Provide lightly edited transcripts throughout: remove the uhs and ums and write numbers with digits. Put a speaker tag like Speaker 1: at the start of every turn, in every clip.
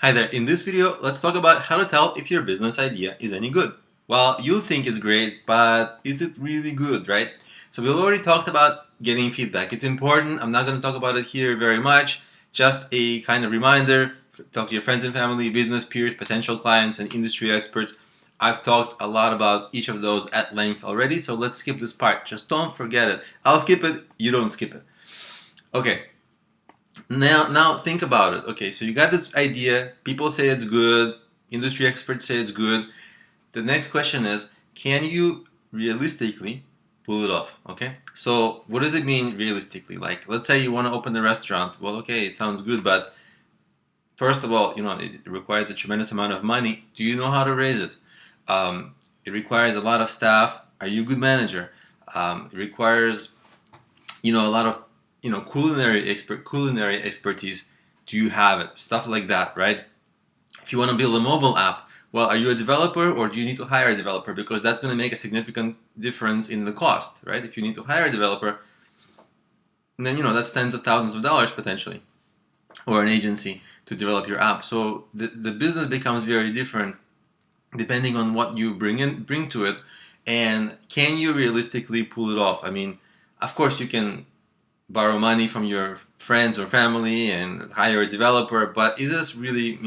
Speaker 1: Hi there, in this video, let's talk about how to tell if your business idea is any good. Well, you think it's great, but is it really good, right? So we've already talked about getting feedback. It's important. I'm not going to talk about it here very much. Just a kind of reminder, talk to your friends and family, business peers, potential clients, and industry experts. I've talked a lot about each of those at length already, so let's skip this part. Just don't forget it. I'll skip it, you don't skip it. Okay, now think about it. Okay, so you got this idea, people say it's good, industry experts say it's good. The next question is, can you realistically pull it off? Okay, so what does it mean realistically? Like, let's say you want to open a restaurant. Well, okay, it sounds good, but first of all, it requires a tremendous amount of money. Do you know how to raise it? It requires a lot of staff. Are you a good manager? It requires a lot of culinary expertise. Do you have it? Stuff like that, right? If you want to build a mobile app, well, are you a developer or do you need to hire a developer? Because that's going to make a significant difference in the cost, right? If you need to hire a developer, then that's tens of thousands of dollars potentially, or an agency to develop your app. So the business becomes very different depending on what you bring to it, and can you realistically pull it off? I mean, of course you can borrow money from your friends or family and hire a developer, but is this really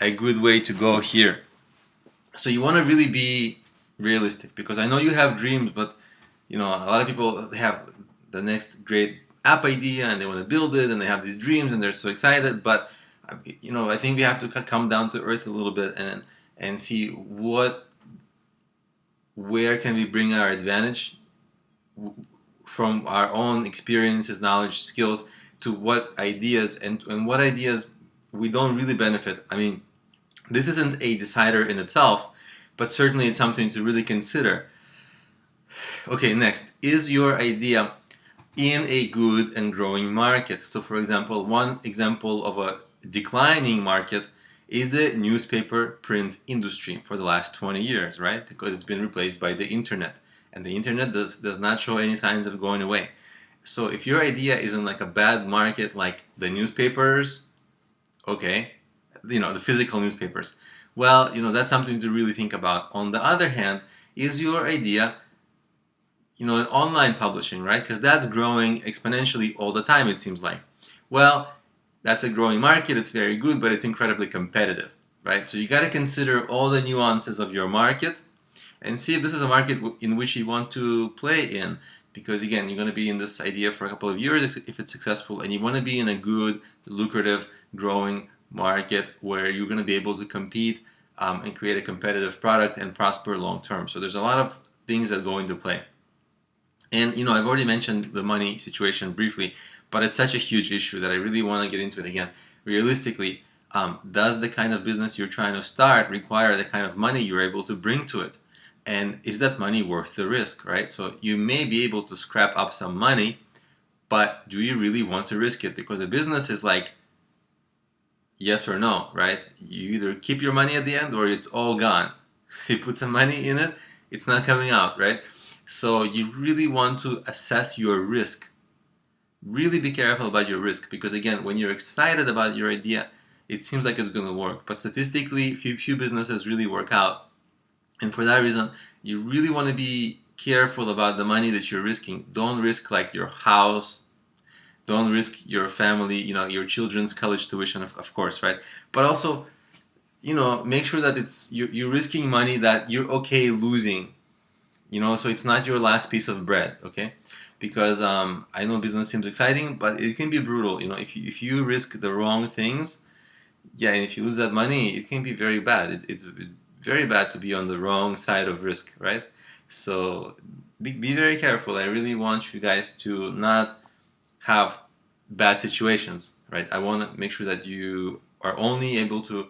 Speaker 1: a good way to go here? So you want to really be realistic, because I know you have dreams, but a lot of people, they have the next great app idea and they want to build it and they have these dreams and they're so excited, but I think we have to come down to earth a little bit and see where can we bring our advantage from our own experiences, knowledge, skills, to what ideas and what ideas we don't really benefit. I mean, this isn't a decider in itself, but certainly it's something to really consider. Okay, next, is your idea in a good and growing market? So for example, one example of a declining market is the newspaper print industry for the last 20 years, right? Because it's been replaced by the internet, and the internet does not show any signs of going away. So if your idea is in like a bad market, like the newspapers, okay, the physical newspapers, well, that's something to really think about. On the other hand, is your idea in online publishing, right? Because that's growing exponentially all the time, it seems like. Well, that's a growing market, it's very good, but it's incredibly competitive, right? So you got to consider all the nuances of your market and see if this is a market in which you want to play in. Because again, you're going to be in this idea for a couple of years if it's successful, and you want to be in a good, lucrative, growing market where you're going to be able to compete and create a competitive product and prosper long term. So there's a lot of things that go into play. And I've already mentioned the money situation briefly, but it's such a huge issue that I really want to get into it again. Realistically, does the kind of business you're trying to start require the kind of money you're able to bring to it? And is that money worth the risk, right? So you may be able to scrap up some money, but do you really want to risk it? Because a business is like yes or no, right? You either keep your money at the end or it's all gone. If you put some money in it, it's not coming out, right? So you really want to assess your risk. Really be careful about your risk, because again, when you're excited about your idea, it seems like it's going to work. But statistically, few businesses really work out. And for that reason, you really want to be careful about the money that you're risking. Don't risk like your house. Don't risk your family, your children's college tuition, of course, right? But also, make sure that you're risking money that you're okay losing, so it's not your last piece of bread, okay? Because I know business seems exciting, but it can be brutal. If you risk the wrong things, yeah, and if you lose that money, it can be very bad. It's very bad to be on the wrong side of risk, right? So be very careful. I really want you guys to not have bad situations, right? I want to make sure that you are only able to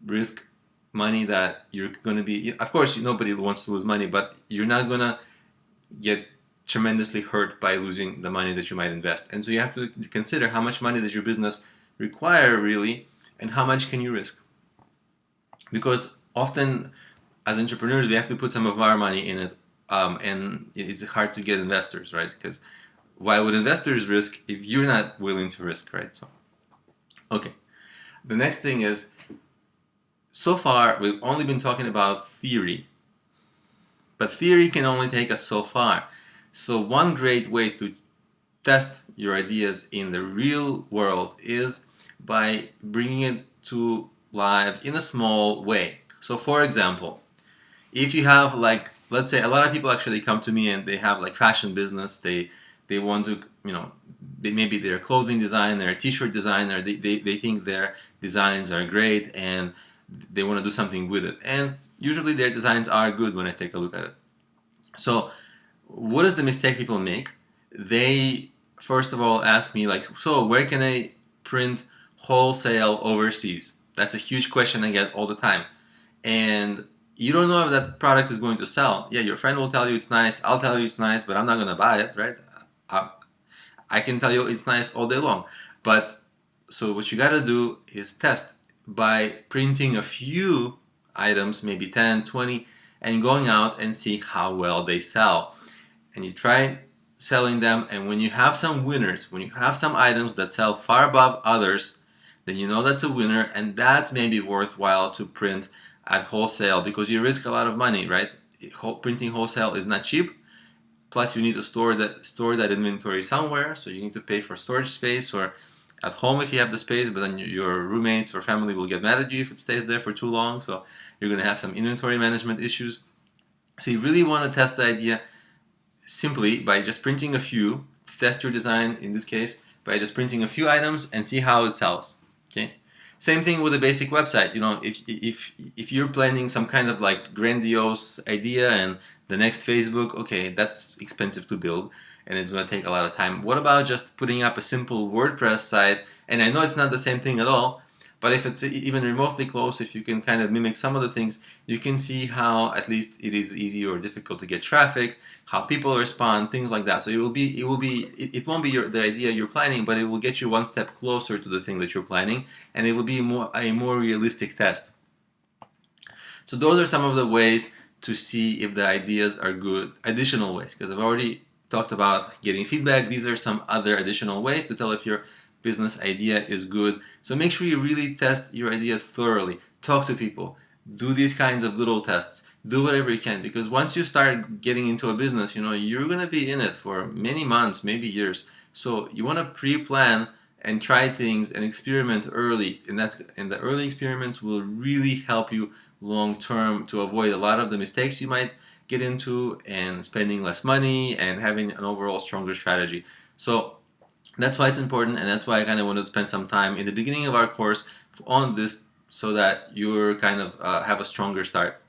Speaker 1: risk money that you're going to be, of course, nobody wants to lose money, but you're not going to get tremendously hurt by losing the money that you might invest. And so you have to consider how much money does your business require really, and how much can you risk. Because often as entrepreneurs, we have to put some of our money in it, and it's hard to get investors, right? Because why would investors risk if you're not willing to risk, right? So, okay. the next thing is, so far we've only been talking about theory, but theory can only take us so far. So one great way to test your ideas in the real world is by bringing it to live in a small way. So for example, if you have, like, let's say a lot of people actually come to me and they have like fashion business, they want to, maybe they're a clothing designer, a t-shirt designer, they think their designs are great and they want to do something with it, and usually their designs are good when I take a look at it. So what is the mistake people make? They first of all ask me, like, so where can I print wholesale overseas? That's a huge question I get all the time. And you don't know if that product is going to sell. Yeah, your friend will tell you it's nice, I'll tell you it's nice, but I'm not going to buy it, right? I can tell you it's nice all day long. But so what you got to do is test by printing a few items, maybe 10, 20, and going out and see how well they sell. And you try selling them, and when you have some winners, when you have some items that sell far above others, then you know that's a winner, and that's maybe worthwhile to print at wholesale, because you risk a lot of money, right? Printing wholesale is not cheap. Plus, you need to store that inventory somewhere, so you need to pay for storage space, or at home if you have the space, but then your roommates or family will get mad at you if it stays there for too long, so you're going to have some inventory management issues. So you really want to test the idea simply by just printing a few, to test your design in this case, by just printing a few items and see how it sells. Okay. Same thing with a basic website. If you're planning some kind of like grandiose idea and the next Facebook, okay, that's expensive to build and it's going to take a lot of time. What about just putting up a simple WordPress site? And I know it's not the same thing at all, but if it's even remotely close, if you can kind of mimic some of the things, you can see how at least it is easy or difficult to get traffic, how people respond, things like that. So it won't be the idea you're planning, but it will get you one step closer to the thing that you're planning, and it will be a more realistic test. So those are some of the ways to see if the ideas are good, additional ways, because I've already talked about getting feedback. These are some other additional ways to tell if your business idea is good. So make sure you really test your idea thoroughly. Talk to people. Do these kinds of little tests. Do whatever you can, because once you start getting into a business, you're going to be in it for many months, maybe years. So you want to pre-plan and try things and experiment early, and the early experiments will really help you long term to avoid a lot of the mistakes you might get into, and spending less money and having an overall stronger strategy. So that's why it's important, and that's why I kind of wanted to spend some time in the beginning of our course on this, so that you're kind of have a stronger start.